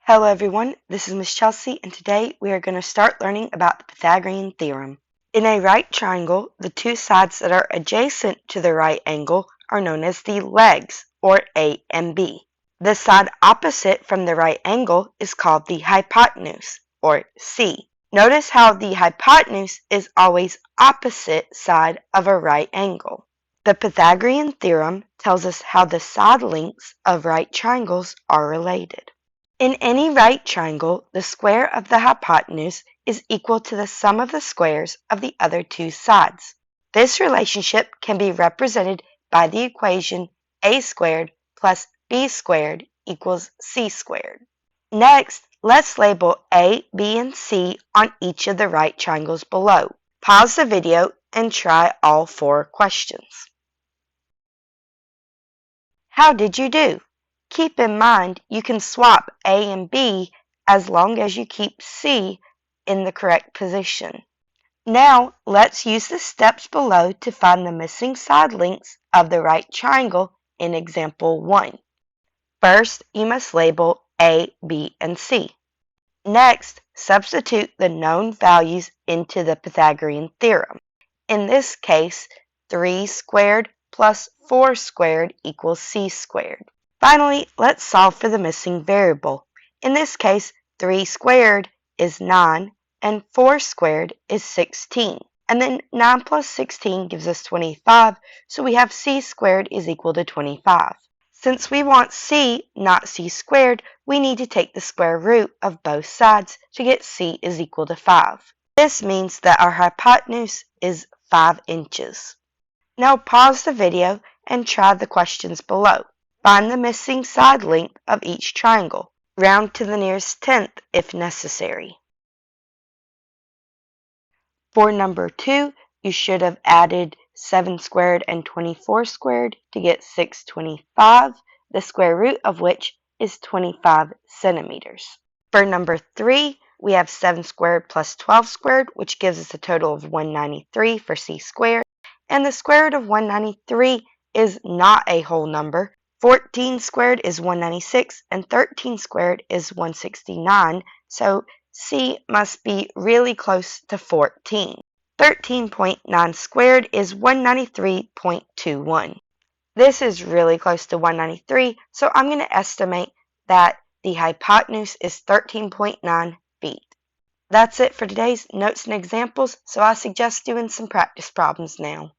Hello everyone, this is Miss Chelsea and today we are going to start learning about the Pythagorean theorem. In a right triangle, the two sides that are adjacent to the right angle are known as the legs, or A and B. The side opposite from the right angle is called the hypotenuse, or C. Notice how the hypotenuse is always opposite side of a right angle. The Pythagorean theorem tells us how the side lengths of right triangles are related. In any right triangle, the square of the hypotenuse is equal to the sum of the squares of the other two sides. This relationship can be represented by the equation a squared plus b squared equals c squared. Next, let's label A, B, and C on each of the right triangles below. Pause the video and try all four questions. How did you do? Keep in mind you can swap A and B as long as you keep C in the correct position. Now let's use the steps below to find the missing side lengths of the right triangle in example 1. First, you must label A, B, and C. Next, substitute the known values into the Pythagorean theorem. In this case, 3 squared plus 4 squared equals c squared. Finally, let's solve for the missing variable. In this case, 3 squared is 9 and 4 squared is 16. And then 9 plus 16 gives us 25, so we have c squared is equal to 25. Since we want c, not c squared, we need to take the square root of both sides to get c is equal to 5. This means that our hypotenuse is 5 inches. Now pause the video and try the questions below. Find the missing side length of each triangle. Round to the nearest tenth if necessary. For number 2, you should have added 7 squared and 24 squared to get 625, the square root of which is 25 centimeters. For number 3, we have 7 squared plus 12 squared, which gives us a total of 193 for c squared, and the square root of 193 is not a whole number. 14 squared is 196 and 13 squared is 169, so C must be really close to 14. 13.9 squared is 193.21. This is really close to 193, so I'm going to estimate that the hypotenuse is 13.9 feet. That's it for today's notes and examples, so I suggest doing some practice problems now.